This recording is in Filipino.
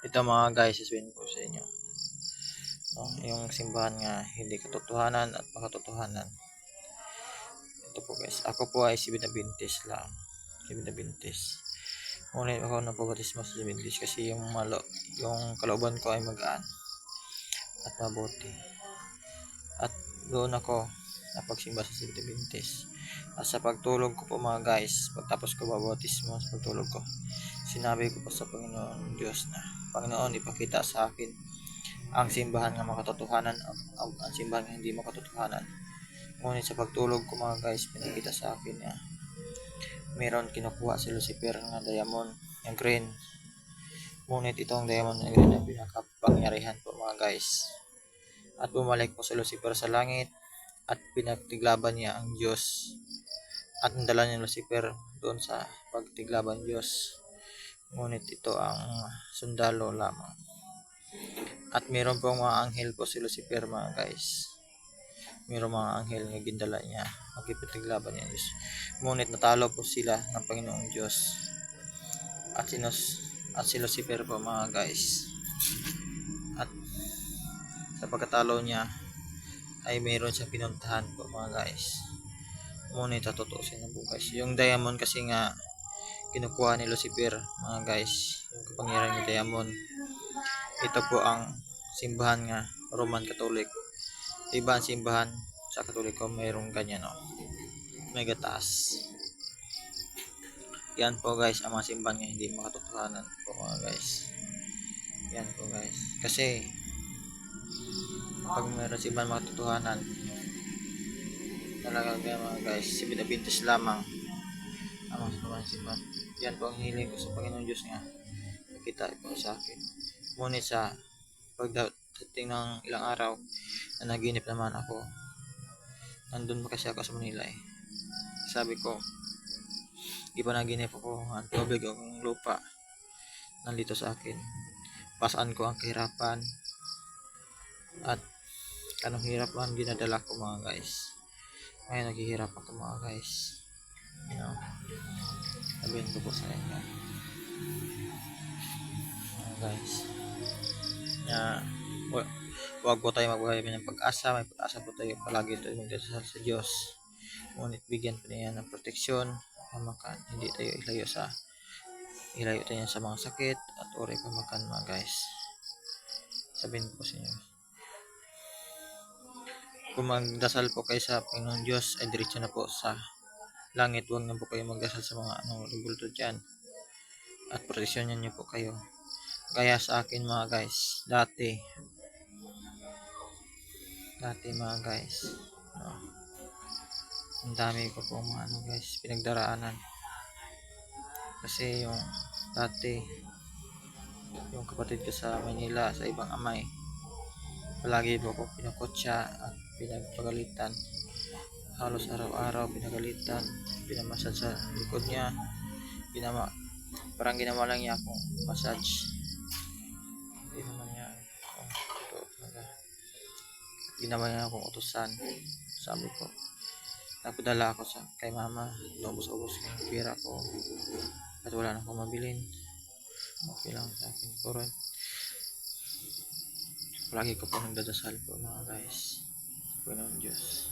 Ito mga guys, sasabihin ko sa inyo. No, yung simbahan nga hindi katotohanan at makatotohanan. Ito po guys, ako po ay si Binabintis lang. Si Binabintis. Ngunit ako napabatismo sa Binabintis kasi yung kalooban ko ay magaan at mabuti. At doon ako napagsimba sa Binabintis. At sa pagtulog ko po mga guys, pagtapos ko babatismo sa pagtulog ko, sinabi ko po sa Panginoon Diyos na, Panginoon, ipakita sa akin ang simbahan nga makatotohanan, ang simbahan nga hindi makatotohanan. Ngunit sa pagtulog ko mga guys, pinakita sa akin na meron kinukuha si Lucifer nga diamond, yung green. Ngunit itong diamond na green na pinakapangyarihan po mga guys. At bumalik po si Lucifer sa langit at pinagtiglaban niya ang Diyos. At nadala niya Lucifer doon sa pagtiglaban Diyos. Ngunit ito ang sundalo lamang. At meron pong mga anghel po si Lucifer mga guys. Meron mga anghel na gindala niya. Magkipagtiglaban niya Diyos. Ngunit natalo po sila ng Panginoong Diyos. At si Lucifer po mga guys. At sa pagkatalo niya ay meron siyang pinuntahan po mga guys. Ngunit tatutusin na po guys. Yung diamond kasi nga kinukuha ni Lucifer mga guys. Yung kapangyarihan ng diamond. Ito po ang simbahan nga Roman Catholic. Iba ang simbahan sa Katoliko mayroong ganyan may gatas. Yan po guys ang mga simbahan nga hindi makatotohanan po mga guys. Yan po guys. Kasi pag mayroon simbahan makatotohanan talaga mga guys, si Binabintis lamang ang mga simbahan. Yan po ang hiling ko sa Panginoon Diyos nga nakita po sa akin. Ngunit sa pagdating ng ilang araw na naginip naman ako, nandun pa kasi ako sa Manila sabi ko, di pa naginip ako, ang tubig o ang lupa nandito sa akin, pasaan ko ang kahirapan at anong hirap man ginadala ko mga guys. Ngayon naghihirap ako mga guys, sabihin ko po sa inyo mga guys na huwag po tayo magbuhay ng pag-asa. May pag-asa po tayo palagi tayo magdasal sa Diyos. Ngunit bigyan po niya ng proteksyon, pamakan, hindi tayo ilayo tayo sa mga sakit at oray pamakan mga guys. Sabihin ko sa inyo, kung magdasal po kayo sa Panginoon Diyos ay diretso na po sa langit. Huwag na po kayo magdasal sa mga bulto dyan at proteksyonan niyo po kayo. Kaya sa akin mga guys, dati mga guys, ang dami ko po mga guys pinagdaraanan. Kasi yung dati yung kapatid ko sa Manila sa ibang amay, palagi po ako pinakotsa at pinagpagalitan. Halos araw-araw pinagalitan, pinamasad sa likod niya, parang ginawa lang niya akong massage. Hindi naman niya ginawa niya akong utusan. Sabi ko, napadala ako kay mama, ubos-ubos yung pera ko at wala na akong mabilin. Okay lang sa akin po rin. Palagi ko po nagdadasal po mga guys. Panginoon Diyos,